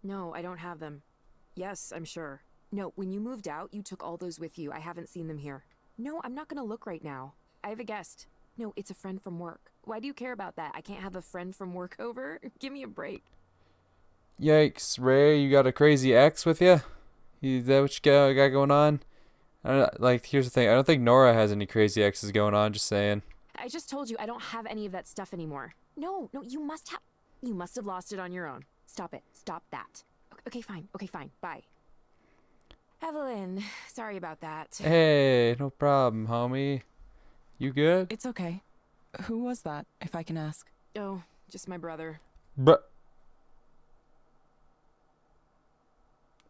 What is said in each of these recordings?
No, I don't have them. Yes, I'm sure. No, when you moved out, you took all those with you. I haven't seen them here. No, I'm not gonna look right now. I have a guest. No, it's a friend from work. Why do you care about that? I can't have a friend from work over? Give me a break. Yikes, Ray, you got a crazy ex with you? Is that what you got going on? I don't, like, here's the thing. I don't think Nora has any crazy exes going on. Just saying. I just told you I don't have any of that stuff anymore. No, no, you must have... You must have lost it on your own. Stop it. Stop that. Okay, fine. Okay, fine. Bye. Evelyn, sorry about that. Hey, no problem, homie. You good? It's okay. Who was that, if I can ask? Oh, just my brother. Bruh.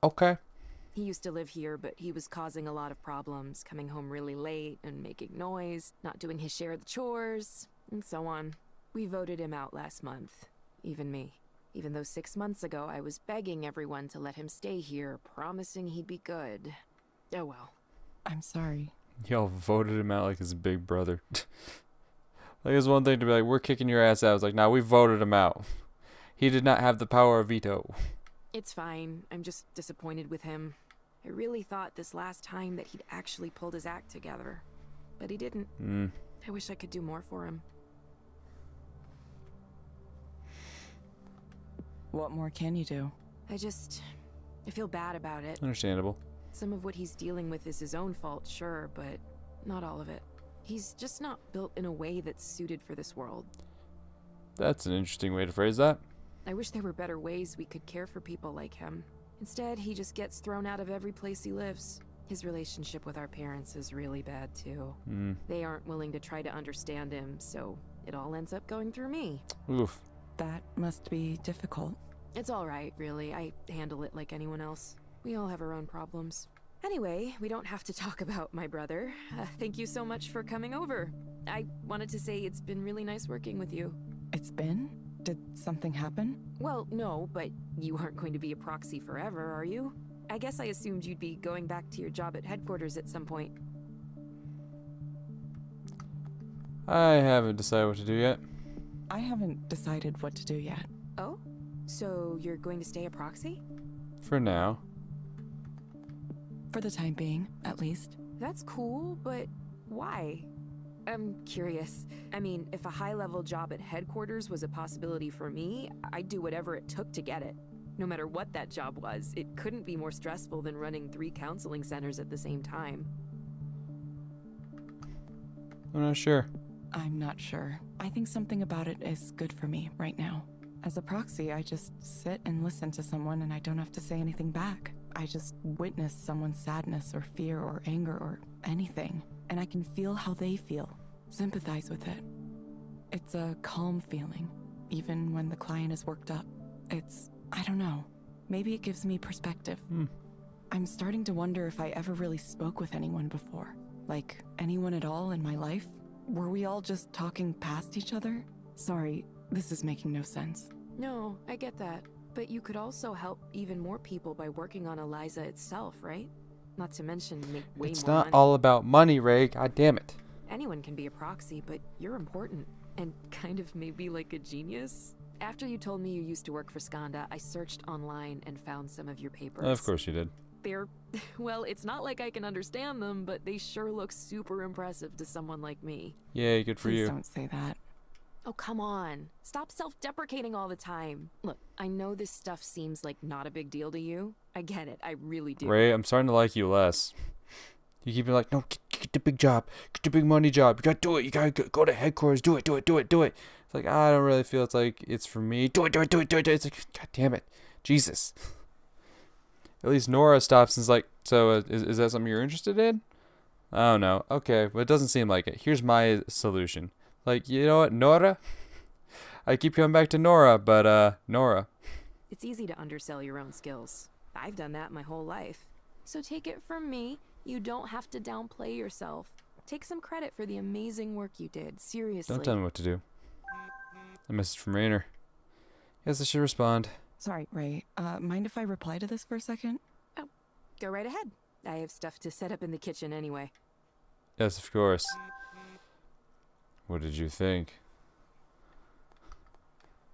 Okay. He used to live here, but he was causing a lot of problems, coming home really late and making noise, not doing his share of the chores, and so on. We voted him out last month. Even me. Even though 6 months ago I was begging everyone to let him stay here, promising he'd be good. Oh well. I'm sorry. Y'all voted him out like his big brother. Like, it's one thing to be like, we're kicking your ass out. It's like, nah, we voted him out. He did not have the power of veto. It's fine. I'm just disappointed with him. I really thought this last time that he'd actually pulled his act together. But he didn't. I wish I could do more for him. What more can you do? I feel bad about it. Understandable. Some of what he's dealing with is his own fault, sure, but not all of it. He's just not built in a way that's suited for this world. That's an interesting way to phrase that. I wish there were better ways we could care for people like him. Instead, he just gets thrown out of every place he lives. His relationship with our parents is really bad, too. They aren't willing to try to understand him, so it all ends up going through me. Oof. That must be difficult. It's all right, really. I handle it like anyone else. We all have our own problems. Anyway, we don't have to talk about my brother. Thank you so much for coming over. I wanted to say it's been really nice working with you. It's been? Did something happen? Well, no, but you aren't going to be a proxy forever, are you? I guess I assumed you'd be going back to your job at headquarters at some point. I haven't decided what to do yet. I haven't decided what to do yet. Oh? So you're going to stay a proxy? For now. For the time being, at least. That's cool, but why? I'm curious. I mean, if a high-level job at headquarters was a possibility for me, I'd do whatever it took to get it. No matter what that job was, it couldn't be more stressful than running 3 counseling centers at the same time. I'm not sure. I'm not sure. I think something about it is good for me right now. As a proxy, I just sit and listen to someone and I don't have to say anything back. I just witness someone's sadness or fear or anger or anything, and I can feel how they feel, sympathize with it. It's a calm feeling, even when the client is worked up. I don't know, maybe it gives me perspective. I'm starting to wonder if I ever really spoke with anyone before. Like, anyone at all in my life? Were we all just talking past each other? Sorry, this is making no sense. No, I get that. But you could also help even more people by working on Eliza itself, right? Not to mention make way It's more not money. all about money, Ray. God damn it. Anyone can be a proxy, but you're important. And kind of maybe like a genius. After you told me you used to work for Skanda, I searched online and found some of your papers. Of course you did. They're... well, it's not like I can understand them, but they sure look super impressive to someone like me. Yay, good for Please you. don't say that. Oh, come on. Stop self-deprecating all the time. Look, I know this stuff seems like not a big deal to you. I get it. I really do. Ray, I'm starting to like you less. You keep being like, no, get the big job. Get the big money job. You gotta do it. You gotta go to headquarters. Do it. It's like, I don't really feel it's for me. Do it. It's like, God damn it. Jesus. At least Nora stops and is like, so is that something you're interested in? I don't know. Okay, well, it doesn't seem like it. Here's my solution. Like, you know what, Nora? I keep coming back to Nora, but, Nora. It's easy to undersell your own skills. I've done that my whole life. So take it from me, you don't have to downplay yourself. Take some credit for the amazing work you did, seriously. Don't tell me what to do. A message from Rainer. Yes, I should respond. Sorry, Ray. Mind if I reply to this for a second? Oh, go right ahead. I have stuff to set up in the kitchen anyway. Yes, of course. What did you think?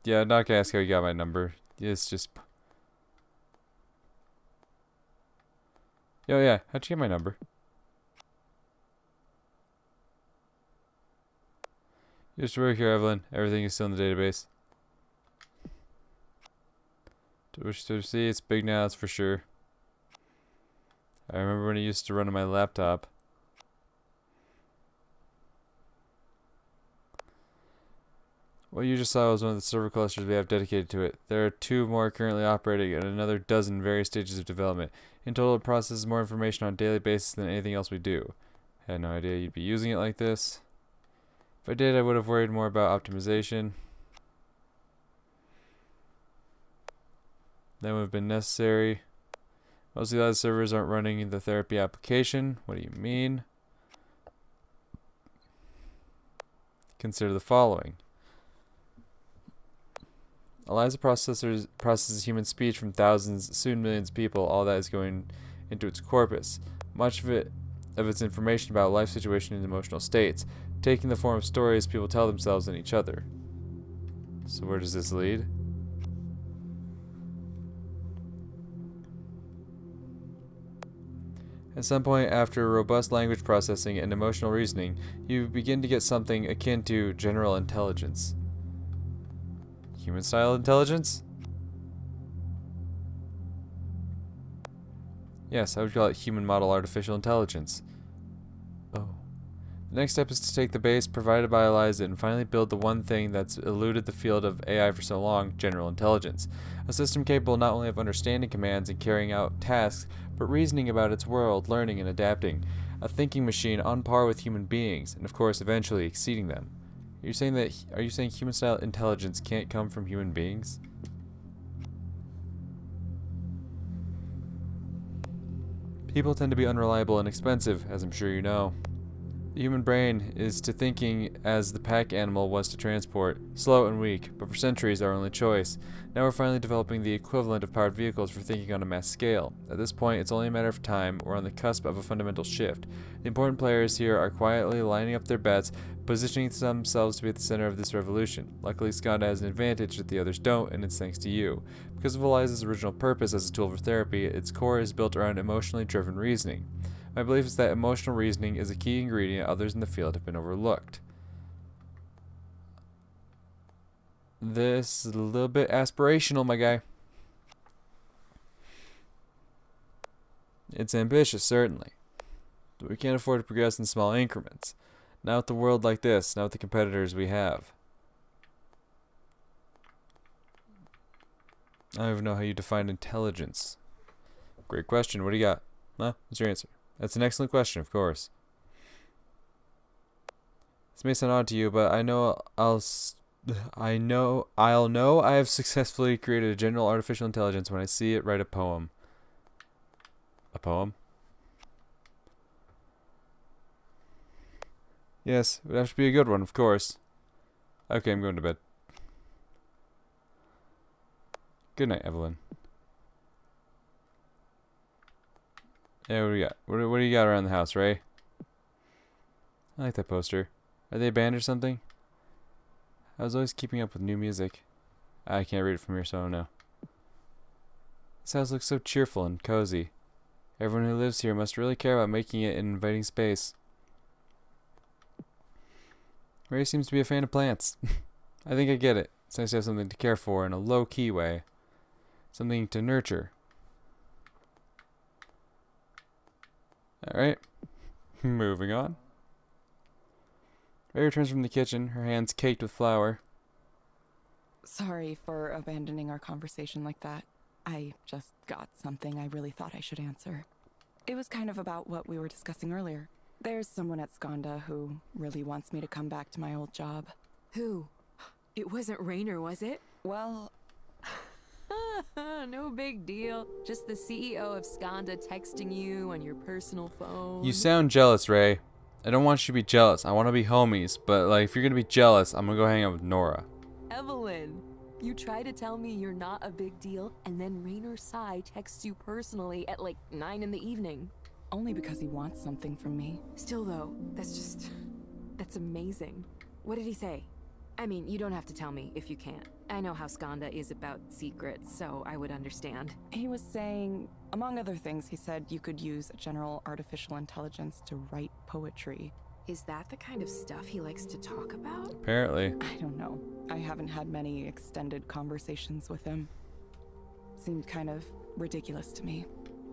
Yeah, I'm not gonna ask how you got my number. It's just... Yo, yeah, how'd you get my number? You used to work here, Evelyn. Everything is still in the database. To see, it's big now, that's for sure. I remember when it used to run on my laptop. What you just saw was one of the server clusters we have dedicated to it. There are 2 more currently operating and another dozen in various stages of development. In total, it processes more information on a daily basis than anything else we do. I had no idea you'd be using it like this. If I did, I would have worried more about optimization. That would have been necessary. Most of the other servers aren't running the therapy application. What do you mean? Consider the following. Eliza processes human speech from thousands, soon millions of people. All that is going into its corpus. Much of its information about life situation and emotional states, taking the form of stories people tell themselves and each other. So where does this lead? At some point after robust language processing and emotional reasoning, you begin to get something akin to general intelligence. Human-style intelligence? Yes, I would call it human model artificial intelligence. Oh. The next step is to take the base provided by Eliza and finally build the one thing that's eluded the field of AI for so long, general intelligence. A system capable not only of understanding commands and carrying out tasks, but reasoning about its world, learning and adapting. A thinking machine on par with human beings, and of course eventually exceeding them. Are you saying human-style intelligence can't come from human beings? People tend to be unreliable and expensive, as I'm sure you know. The human brain is to thinking as the pack animal was to transport, slow and weak, but for centuries our only choice. Now we're finally developing the equivalent of powered vehicles for thinking on a mass scale. At this point, it's only a matter of time. We're on the cusp of a fundamental shift. The important players here are quietly lining up their bets, positioning themselves to be at the center of this revolution. Luckily, Skanda has an advantage that the others don't, and it's thanks to you. Because of Eliza's original purpose as a tool for therapy, its core is built around emotionally driven reasoning. My belief is that emotional reasoning is a key ingredient others in the field have been overlooked. This is a little bit aspirational, my guy. It's ambitious, certainly. But we can't afford to progress in small increments. Not with the world like this, not with the competitors we have. I don't even know how you define intelligence. Great question. What do you got? Huh? What's your answer? That's an excellent question, of course. This may sound odd to you, but I know I'll know I have successfully created a general artificial intelligence when I see it write a poem. A poem? Yes, it would have to be a good one, of course. Okay, I'm going to bed. Good night, Evelyn. Yeah, what do we got? What do you got around the house, Ray? I like that poster. Are they a band or something? I was always keeping up with new music. I can't read it from here, so I don't know. This house looks so cheerful and cozy. Everyone who lives here must really care about making it an inviting space. Ray seems to be a fan of plants. I think I get it. It's nice to have something to care for in a low-key way. Something to nurture. Alright. Moving on. Ray returns from the kitchen, her hands caked with flour. Sorry for abandoning our conversation like that. I just got something I really thought I should answer. It was kind of about what we were discussing earlier. There's someone at Skanda who really wants me to come back to my old job. Who? It wasn't Rainer, was it? Well, no big deal. Just the CEO of Skanda texting you on your personal phone. You sound jealous, Ray. I don't want you to be jealous. I want to be homies, but like if you're gonna be jealous, I'm gonna go hang out with Nora. Evelyn, you try to tell me you're not a big deal, and then Rainer Sai texts you personally at like 9 in the evening. only because he wants something from me. Still though, that's amazing. What did he say? I mean, you don't have to tell me if you can't. I know how Skanda is about secrets, so I would understand. He was saying, among other things, he said you could use general artificial intelligence to write poetry. Is that the kind of stuff he likes to talk about? Apparently. I don't know. I haven't had many extended conversations with him. Seemed kind of ridiculous to me.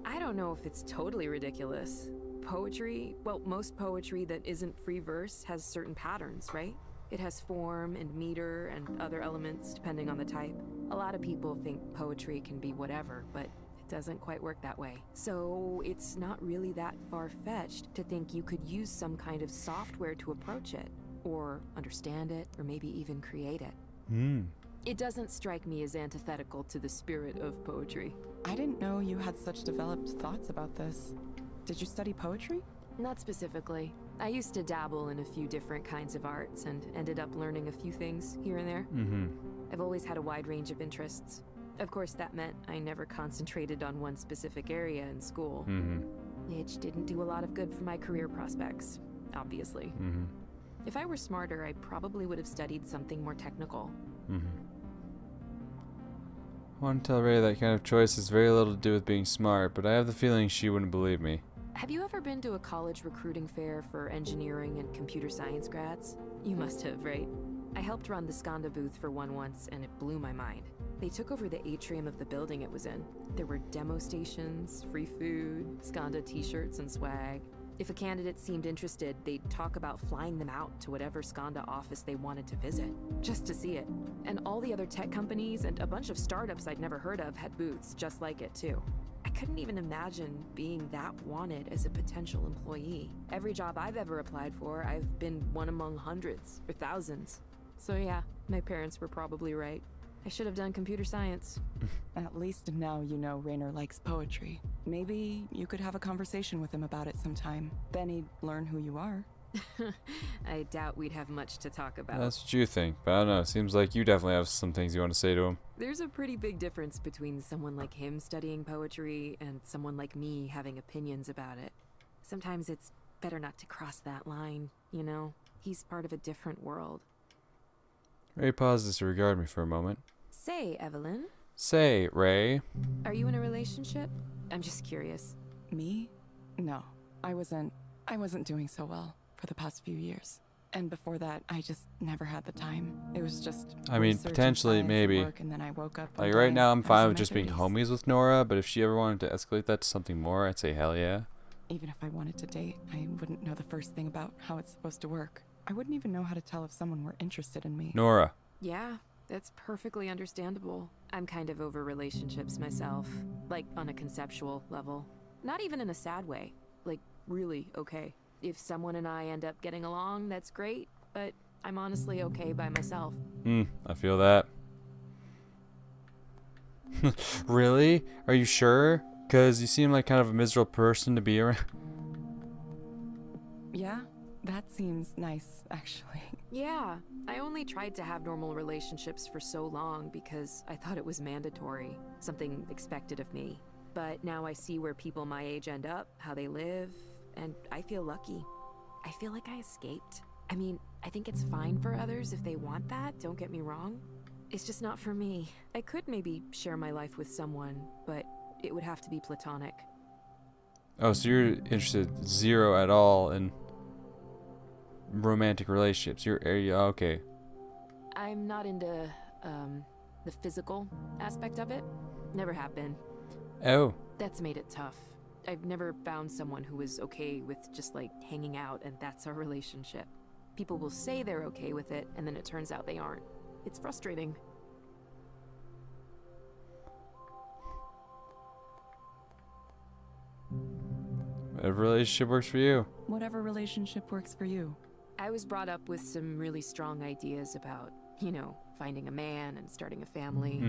I don't know if it's totally ridiculous. Poetry, well, most poetry that isn't free verse has certain patterns, right? It has form and meter and other elements depending on the type. A lot of people think poetry can be whatever, but it doesn't quite work that way. So it's not really that far-fetched to think you could use some kind of software to approach it, or understand it, or maybe even create it. It doesn't strike me as antithetical to the spirit of poetry. I didn't know you had such developed thoughts about this. Did you study poetry? Not specifically. I used to dabble in a few different kinds of arts and ended up learning a few things here and there. I've always had a wide range of interests. Of course, that meant I never concentrated on one specific area in school, which didn't do a lot of good for my career prospects, obviously. If I were smarter, I probably would have studied something more technical. I want to tell Ray that kind of choice has very little to do with being smart, but I have the feeling she wouldn't believe me. Have you ever been to a college recruiting fair for engineering and computer science grads? You must have, right? I helped run the Skanda booth for one once, and it blew my mind. They took over the atrium of the building it was in. There were demo stations, free food, Skanda t-shirts and swag. If a candidate seemed interested, they'd talk about flying them out to whatever Skanda office they wanted to visit, just to see it. And all the other tech companies and a bunch of startups I'd never heard of had booths just like it too. I couldn't even imagine being that wanted as a potential employee. Every job I've ever applied for, I've been one among hundreds or thousands. So yeah, my parents were probably right. I should have done computer science. At least now you know Raynor likes poetry. Maybe you could have a conversation with him about it sometime. Then he'd learn who you are. I doubt we'd have much to talk about. That's what you think, but I don't know. Seems like you definitely have some things you want to say to him. There's a pretty big difference between someone like him studying poetry and someone like me having opinions about it. Sometimes it's better not to cross that line, you know? He's part of a different world. Ray pauses to regard me for a moment. Say, Evelyn, Say, Ray. are you in a relationship? I'm just curious. Me? No. I wasn't doing so well for the past few years. And before that, I just never had the time. It was just I mean, research and potentially, science and maybe. work, and then I woke up one Like, right day, now, I'm I was fine in with my just being 30s. homies with Nora, but if she ever wanted to escalate that to something more, I'd say hell yeah. Even if I wanted to date, I wouldn't know the first thing about how it's supposed to work. I wouldn't even know how to tell if someone were interested in me. Nora. Yeah, that's perfectly understandable. I'm kind of over relationships myself, like on a conceptual level. Not even in a sad way, like really okay. If someone and I end up getting along, that's great, but I'm honestly okay by myself. I feel that. Really? Are you sure? Because you seem like kind of a miserable person to be around. Yeah, that seems nice, actually. Yeah, I only tried to have normal relationships for so long because I thought it was mandatory, something expected of me. But now I see where people my age end up, how they live, and I feel lucky. I feel like I escaped. I mean, I think it's fine for others if they want that, don't get me wrong. It's just not for me. I could maybe share my life with someone, but it would have to be platonic. Oh, so you're interested zero at all in romantic relationships. Okay. I'm not into, the physical aspect of it. Never have been. Oh. That's made it tough. I've never found someone who is okay with just like hanging out and that's our relationship. People will say they're okay with it and then it turns out they aren't. It's frustrating. Whatever relationship works for you. Whatever relationship works for you. I was brought up with some really strong ideas about, you know, finding a man and starting a family.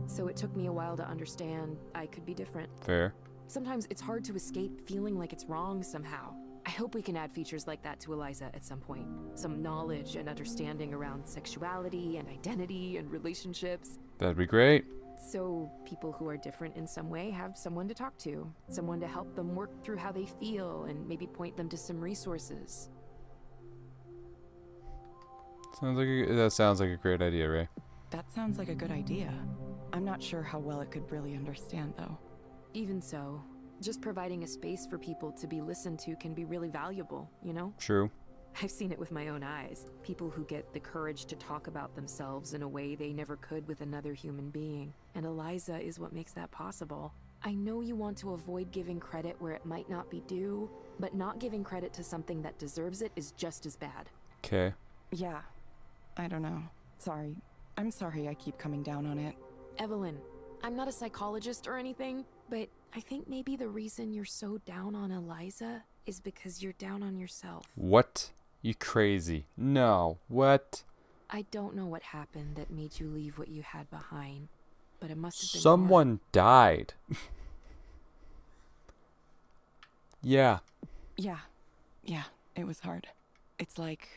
So it took me a while to understand I could be different. Fair. Sometimes it's hard to escape feeling like it's wrong somehow. I hope we can add features like that to Eliza at some point. Some knowledge and understanding around sexuality and identity and relationships. That'd be great. So people who are different in some way have someone to talk to. Someone to help them work through how they feel and maybe point them to some resources. That sounds like a great idea, Ray. That sounds like a good idea. I'm not sure how well it could really understand, though. Even so, just providing a space for people to be listened to can be really valuable, you know? True. I've seen it with my own eyes. People who get the courage to talk about themselves in a way they never could with another human being. And Eliza is what makes that possible. I know you want to avoid giving credit where it might not be due, but not giving credit to something that deserves it is just as bad. Okay. Yeah. I don't know. Sorry. I'm sorry I keep coming down on it. Evelyn, I'm not a psychologist or anything, but I think maybe the reason you're so down on Eliza is because you're down on yourself. What? You crazy. No. What? I don't know what happened that made you leave what you had behind, but it must have been Someone died. Yeah. Yeah, it was hard. It's like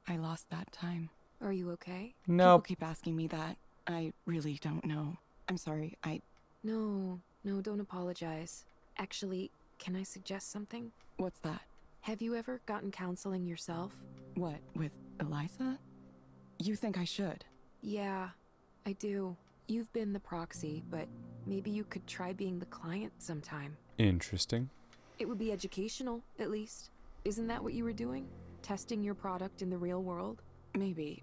I lost that time. hard. Are you okay? Nope. People keep asking me that. I really don't know. I'm sorry. No, don't apologize. Actually, can I suggest something? What's that? Have you ever gotten counseling yourself? What, with Eliza? You think I should? Yeah, I do. You've been the proxy, but maybe you could try being the client sometime. Interesting. It would be educational, at least. Isn't that what you were doing? Testing your product in the real world? Maybe.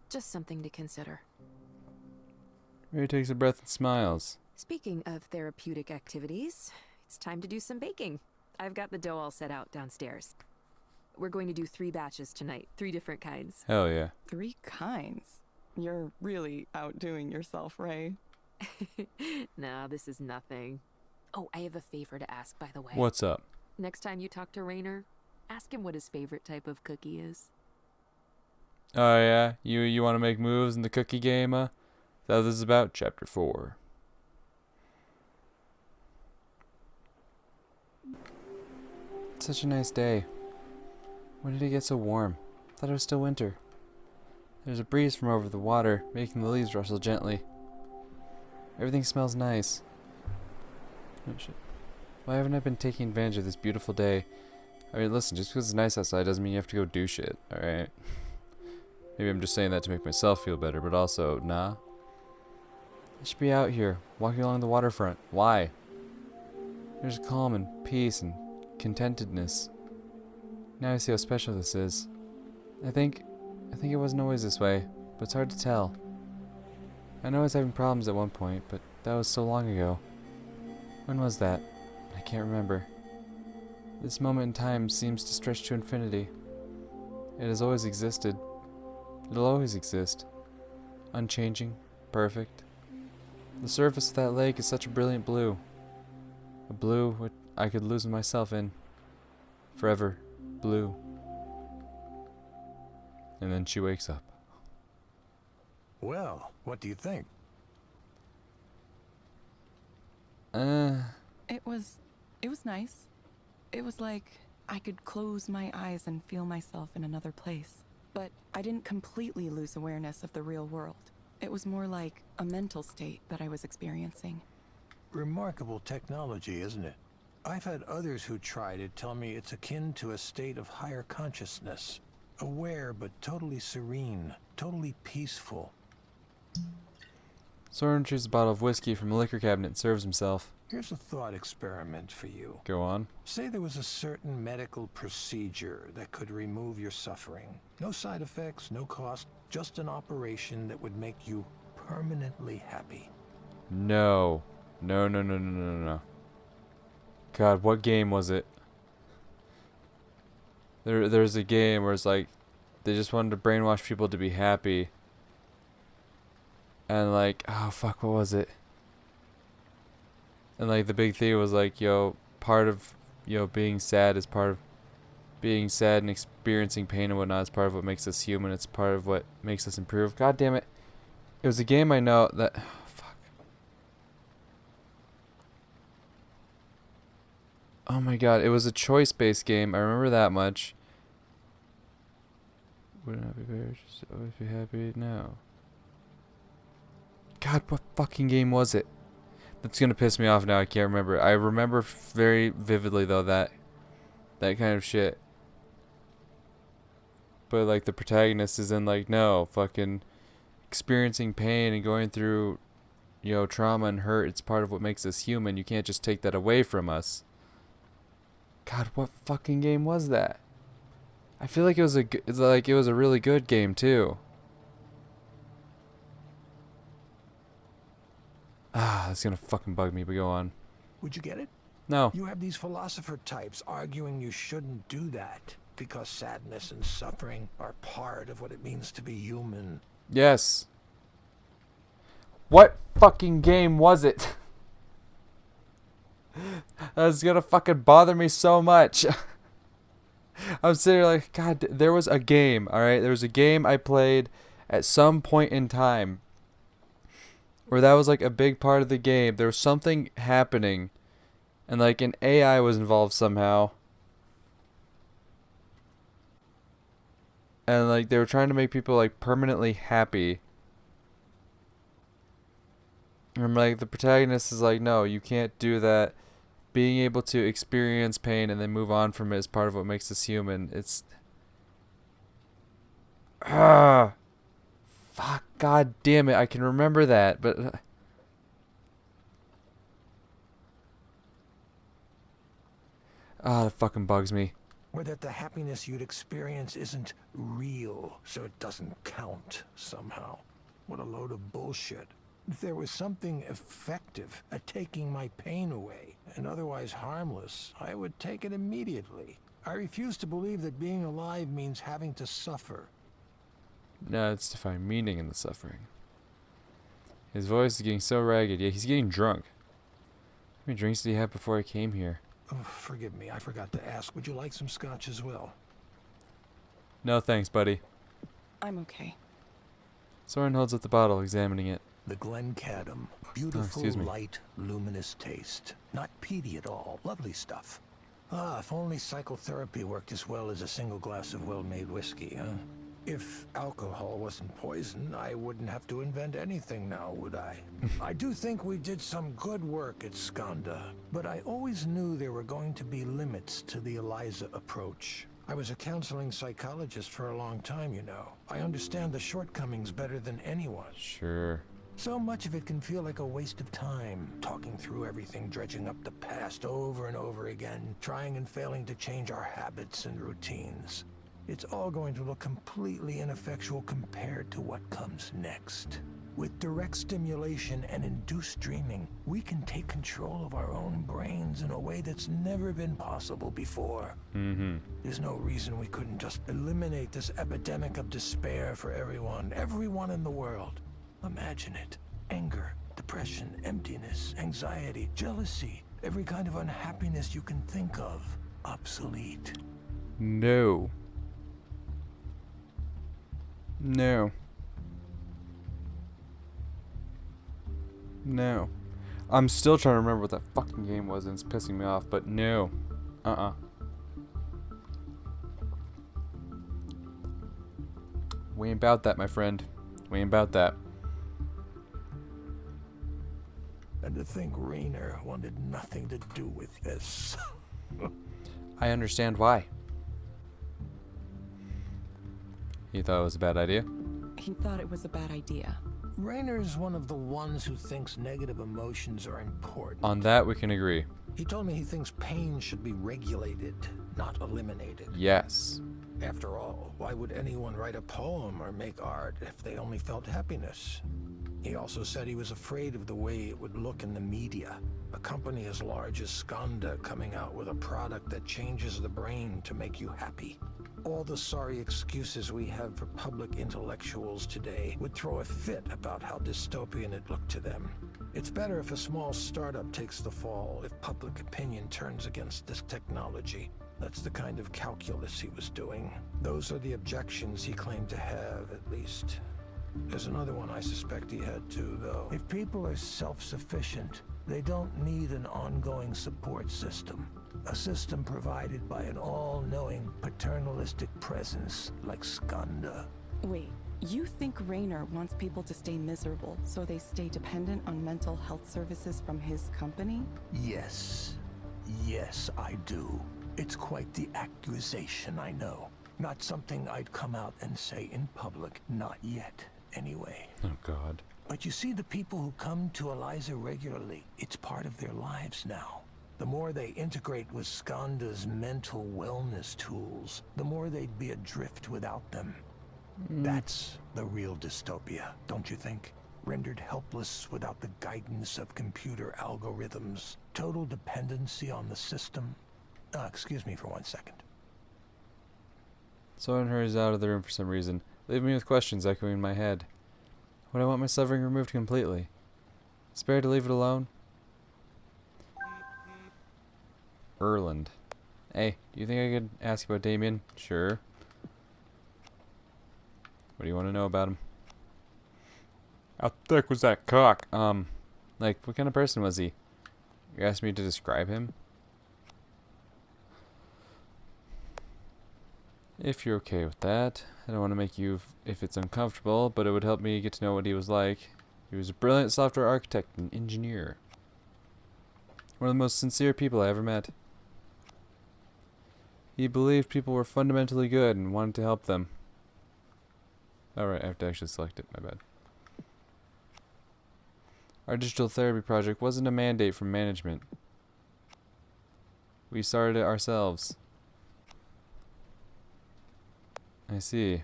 Just something to consider. Ray takes a breath and smiles. Speaking of therapeutic activities, it's time to do some baking. I've got the dough all set out downstairs. We're going to do 3 batches tonight, 3 different kinds. Hell yeah. 3 kinds. You're really outdoing yourself, Ray. No, this is nothing. Oh, I have a favor to ask, by the way. What's up? Next time you talk to Rainer, ask him what his favorite type of cookie is. Oh yeah? You want to make moves in the cookie game, Is that what this is about? Chapter 4. It's such a nice day. When did it get so warm? Thought it was still winter. There's a breeze from over the water, making the leaves rustle gently. Everything smells nice. Oh shit. Why haven't I been taking advantage of this beautiful day? I mean, listen, just because it's nice outside doesn't mean you have to go do shit, alright? Maybe I'm just saying that to make myself feel better, but also, nah. I should be out here, walking along the waterfront. Why? There's calm and peace and contentedness. Now I see how special this is. I think it wasn't always this way, but it's hard to tell. I know I was having problems at one point, but that was so long ago. When was that? I can't remember. This moment in time seems to stretch to infinity. It has always existed. It'll always exist. Unchanging, perfect. The surface of that lake is such a brilliant blue. A blue which I could lose myself in. Forever blue. And then she wakes up. Well, what do you think? It was nice. It was like I could close my eyes and feel myself in another place. But I didn't completely lose awareness of the real world. It was more like a mental state that I was experiencing. Remarkable technology, isn't it? I've had others who tried it tell me it's akin to a state of higher consciousness. Aware but totally serene, totally peaceful. Soren chews a bottle of whiskey from a liquor cabinet and serves himself. Here's a thought experiment for you. Go on. Say there was a certain medical procedure that could remove your suffering. No side effects, no cost, just an operation that would make you permanently happy. No. No. God, what game was it? There's a game where it's like they just wanted to brainwash people to be happy. And like, oh fuck, what was it? And like the big thing was like, part of, being sad is part of being sad, and experiencing pain and whatnot is part of what makes us human. It's part of what makes us improve. God damn it. It was a game I know that, oh, fuck. Oh my god, it was a choice-based game. I remember that much. Would not be better, just always be happy now. God, what fucking game was it? That's gonna piss me off now. I can't remember. I remember very vividly though that kind of shit. But like the protagonist is in like, no, fucking experiencing pain and going through, you know, trauma and hurt. It's part of what makes us human. You can't just take that away from us. God, what fucking game was that? I feel like it was a really good game too. Ah, that's gonna fucking bug me, but go on. Would you get it? No. You have these philosopher types arguing you shouldn't do that because sadness and suffering are part of what it means to be human. Yes. What fucking game was it? That's gonna fucking bother me so much. I'm sitting here like, God, there was a game, alright? There was a game I played at some point in time where that was like a big part of the game. There was something happening and like an AI was involved somehow. And like they were trying to make people like permanently happy. And like the protagonist is like, no, you can't do that. Being able to experience pain and then move on from it is part of what makes us human. It's fuck, god damn it, I can remember that, but that fucking bugs me. Or that the happiness you'd experience isn't real, so it doesn't count somehow. What a load of bullshit. If there was something effective at taking my pain away, and otherwise harmless, I would take it immediately. I refuse to believe that being alive means having to suffer. No, it's to find meaning in the suffering. His voice is getting so ragged. Yeah, he's getting drunk. How many drinks did he have before I came here? Oh, forgive me, I forgot to ask. Would you like some scotch as well? No thanks, buddy. I'm okay. Soren holds up the bottle, examining it. The Glencadam. Beautiful, excuse me. light, luminous taste. Not peaty at all. Lovely stuff. Ah, if only psychotherapy worked as well as a single glass of well-made whiskey, huh? If alcohol wasn't poison, I wouldn't have to invent anything now, would I? I do think we did some good work at Skanda, but I always knew there were going to be limits to the Eliza approach. I was a counseling psychologist for a long time, you know. I understand the shortcomings better than anyone. Sure. So much of it can feel like a waste of time, talking through everything, dredging up the past over and over again, trying and failing to change our habits and routines. It's all going to look completely ineffectual compared to what comes next. With direct stimulation and induced dreaming, we can take control of our own brains in a way that's never been possible before. There's no reason we couldn't just eliminate this epidemic of despair for everyone in the world. Imagine it. Anger, depression, emptiness, anxiety, jealousy, every kind of unhappiness you can think of. Obsolete. No. No. No. I'm still trying to remember what that fucking game was and it's pissing me off, but no. We ain't about that, my friend. We ain't about that. And to think Rainer wanted nothing to do with this. I understand why. You thought it was a bad idea? He thought it was a bad idea. Rainer's one of the ones who thinks negative emotions are important. On that, we can agree. He told me he thinks pain should be regulated, not eliminated. Yes. After all, why would anyone write a poem or make art if they only felt happiness? He also said he was afraid of the way it would look in the media. A company as large as Skanda coming out with a product that changes the brain to make you happy. All the sorry excuses we have for public intellectuals today would throw a fit about how dystopian it looked to them. It's better if a small startup takes the fall, if public opinion turns against this technology. That's the kind of calculus he was doing. Those are the objections he claimed to have, at least. There's another one I suspect he had too, though. If people are self-sufficient, they don't need an ongoing support system. A system provided by an all-knowing, paternalistic presence like Skanda. Wait, you think Rainer wants people to stay miserable so they stay dependent on mental health services from his company? Yes. Yes, I do. It's quite the accusation, I know. Not something I'd come out and say in public. Not yet, anyway. Oh, God. But you see, the people who come to Eliza regularly, it's part of their lives now. The more they integrate with Skanda's mental wellness tools, the more they'd be adrift without them. That's the real dystopia, don't you think? Rendered helpless without the guidance of computer algorithms. Total dependency on the system. Excuse me for 1 second. Soren hurries out of the room for some reason, leaving me with questions echoing in my head. Would I want my suffering removed completely? Spare to leave it alone? Erland. Hey, do you think I could ask about Damien? Sure. What do you want to know about him? How thick was that cock? Like, what kind of person was he? You asked me to describe him? If you're okay with that. I don't want to make you if it's uncomfortable, but it would help me get to know what he was like. He was a brilliant software architect and engineer. One of the most sincere people I ever met. He believed people were fundamentally good and wanted to help them. Alright, I have to actually select it, my bad. Our digital therapy project wasn't a mandate from management. We started it ourselves. I see.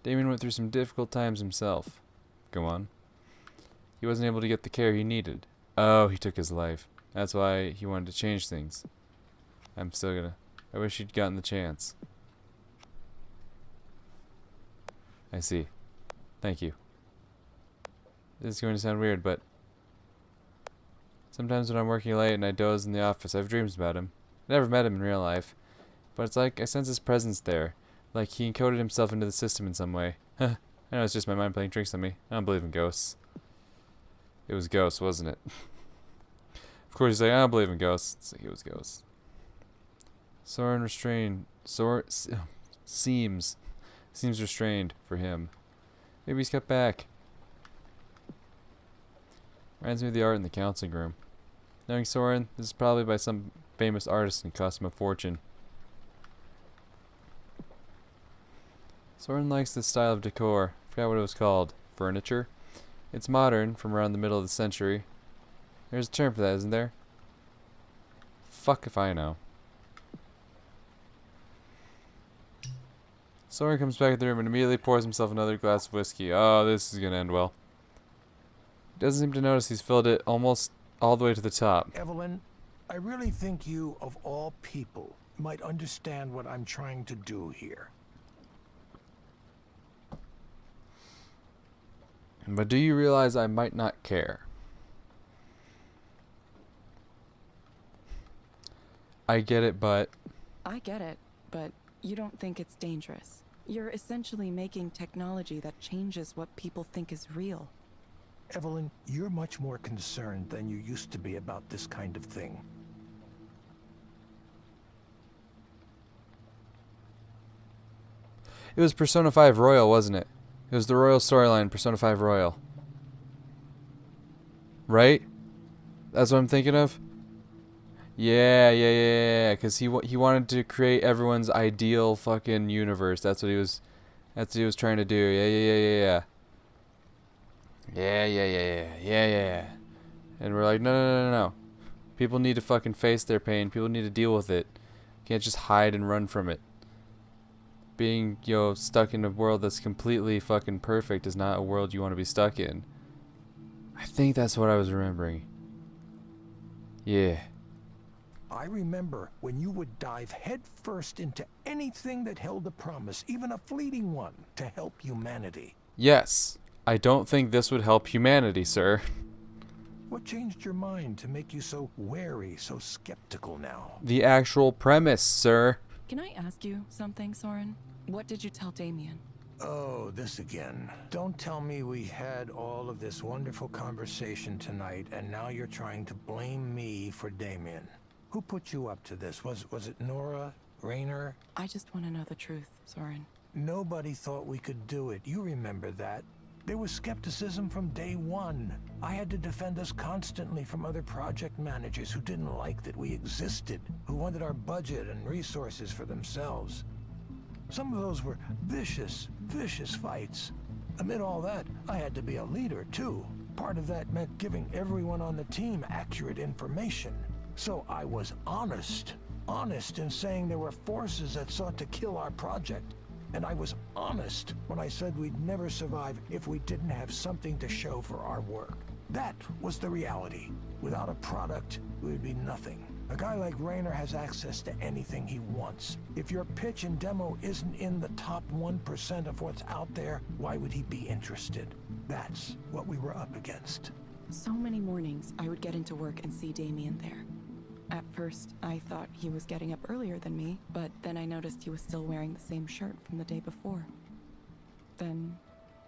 Damien went through some difficult times himself. Go on. He wasn't able to get the care he needed. Oh, he took his life. That's why he wanted to change things. I'm still gonna... I wish he'd gotten the chance. I see. Thank you. This is going to sound weird, but... sometimes when I'm working late and I doze in the office, I have dreams about him. I never met him in real life. But it's like I sense his presence there. Like he encoded himself into the system in some way. I know it's just my mind playing tricks on me. I don't believe in ghosts. It was ghosts, wasn't it? Of course, he's like, I don't believe in ghosts. It's like, it was ghosts. Soren restrained. Seems restrained for him. Maybe he's cut back. Reminds me of the art in the counseling room. Knowing Soren, this is probably by some famous artist and cost him a fortune. Soren likes this style of decor. Forgot what it was called. Furniture? It's modern, from around the middle of the century. There's a term for that, isn't there? Fuck if I know. Soren comes back in the room and immediately pours himself another glass of whiskey. Oh, this is gonna end well. He doesn't seem to notice he's filled it almost all the way to the top. Evelyn, I really think you, of all people, might understand what I'm trying to do here. But do you realize I might not care? I get it, but... I get it, but you don't think it's dangerous. You're essentially making technology that changes what people think is real. Evelyn, you're much more concerned than you used to be about this kind of thing. It was Persona 5 Royal, wasn't it? It was the Royal storyline, Persona 5 Royal. Right? That's what I'm thinking of? Yeah. Because he wanted to create everyone's ideal fucking universe. That's what he was trying to do. Yeah. Yeah. And we're like, no. People need to fucking face their pain. People need to deal with it. Can't just hide and run from it. Being, stuck in a world that's completely fucking perfect is not a world you want to be stuck in. I think that's what I was remembering. Yeah. I remember when you would dive headfirst into anything that held a promise, even a fleeting one, to help humanity. Yes. I don't think this would help humanity, sir. What changed your mind to make you so wary, so skeptical now? The actual premise, sir. Can I ask you something, Soren? What did you tell Damien? Oh, this again. Don't tell me we had all of this wonderful conversation tonight and now you're trying to blame me for Damien. Who put you up to this? Was it Nora? Raynor? I just want to know the truth, Soren. Nobody thought we could do it. You remember that. There was skepticism from day one. I had to defend us constantly from other project managers who didn't like that we existed, who wanted our budget and resources for themselves. Some of those were vicious, vicious fights. Amid all that, I had to be a leader, too. Part of that meant giving everyone on the team accurate information. So I was honest. Honest in saying there were forces that sought to kill our project. And I was honest when I said we'd never survive if we didn't have something to show for our work. That was the reality. Without a product, we would be nothing. A guy like Raynor has access to anything he wants. If your pitch and demo isn't in the top 1% of what's out there, why would he be interested? That's what we were up against. So many mornings, I would get into work and see Damien there. At first, I thought he was getting up earlier than me, but then I noticed he was still wearing the same shirt from the day before. Then,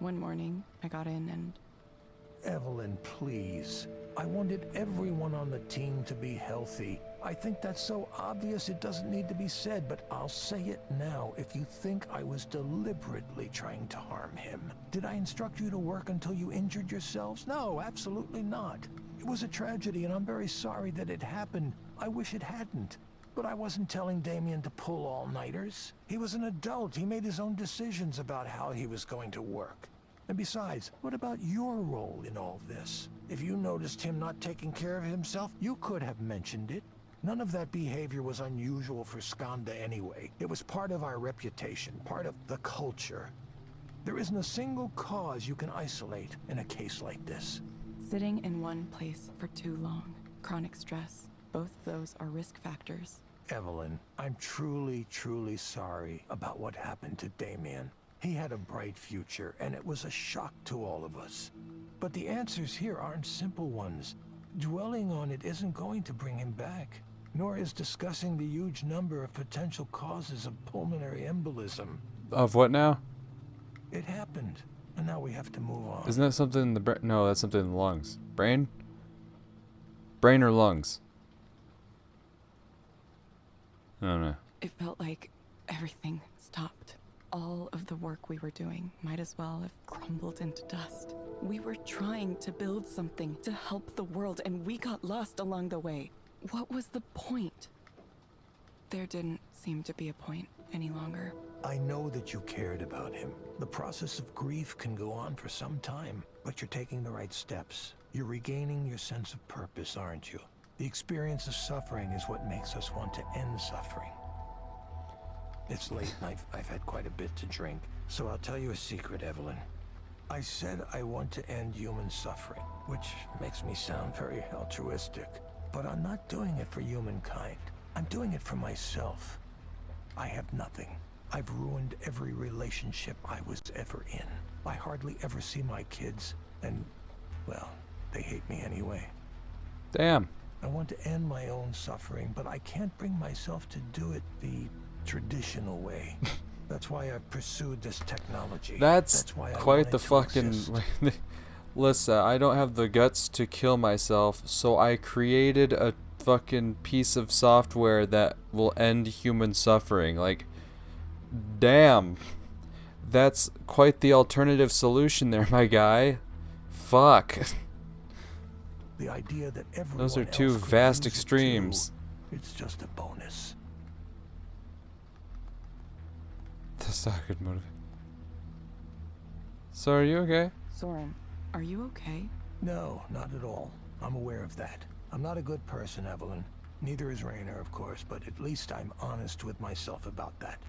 one morning, I got in and... Evelyn, please. I wanted everyone on the team to be healthy. I think that's so obvious it doesn't need to be said, but I'll say it now. If you think I was deliberately trying to harm him, did I instruct you to work until you injured yourselves? No, absolutely not. It was a tragedy, and I'm very sorry that it happened. I wish it hadn't. But I wasn't telling Damien to pull all-nighters. He was an adult. He made his own decisions about how he was going to work. And besides, what about your role in all this? If you noticed him not taking care of himself, you could have mentioned it. None of that behavior was unusual for Skanda anyway. It was part of our reputation, part of the culture. There isn't a single cause you can isolate in a case like this. Sitting in one place for too long, chronic stress, both of those are risk factors. Evelyn, I'm truly, truly sorry about what happened to Damien. He had a bright future, and it was a shock to all of us. But the answers here aren't simple ones. Dwelling on it isn't going to bring him back, nor is discussing the huge number of potential causes of pulmonary embolism. Of what now? It happened, and now we have to move on. Isn't that something in the brain? No, that's something in the lungs. Brain? Brain or lungs? I don't know. It felt like everything stopped. All of the work we were doing might as well have crumbled into dust. We were trying to build something to help the world, and we got lost along the way. What was the point? There didn't seem to be a point any longer. I know that you cared about him. The process of grief can go on for some time, but you're taking the right steps. You're regaining your sense of purpose, aren't you? The experience of suffering is what makes us want to end suffering. It's late and I've had quite a bit to drink, so I'll tell you a secret, Evelyn. I said I want to end human suffering, which makes me sound very altruistic. But I'm not doing it for humankind. I'm doing it for myself. I have nothing. I've ruined every relationship I was ever in. I hardly ever see my kids, and, well, they hate me anyway. Damn. I want to end my own suffering, but I can't bring myself to do it the traditional way. That's why I pursued this technology. That's why I quite the wanted to fucking... assist. Listen, I don't have the guts to kill myself, so I created a fucking piece of software that will end human suffering. Like, damn. That's quite the alternative solution there, my guy. Fuck. The idea that everyone Those are else two could vast use it extremes. too, it's just a bonus. That's not a good motive. So are you okay? Soren, are you okay? No, not at all. I'm aware of that. I'm not a good person, Evelyn. Neither is Raynor, of course, but at least I'm honest with myself about that.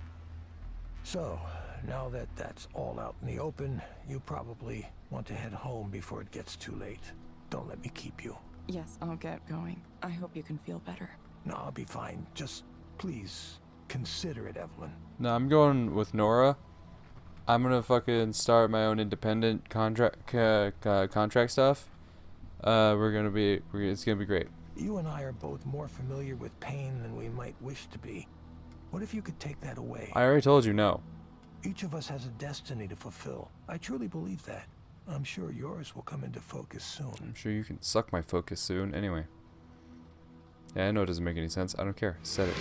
So, now that that's all out in the open, you probably want to head home before it gets too late. Don't let me keep you. Yes, I'll get going. I hope you can feel better. No, I'll be fine. Just, please, consider it, Evelyn. No, I'm going with Nora. I'm gonna fucking start my own independent contract stuff. It's gonna be great. You and I are both more familiar with pain than we might wish to be. What if you could take that away? I already told you no. Each of us has a destiny to fulfill. I truly believe that. I'm sure yours will come into focus soon. I'm sure you can suck my focus soon. Anyway. Yeah, I know it doesn't make any sense. I don't care. Said it.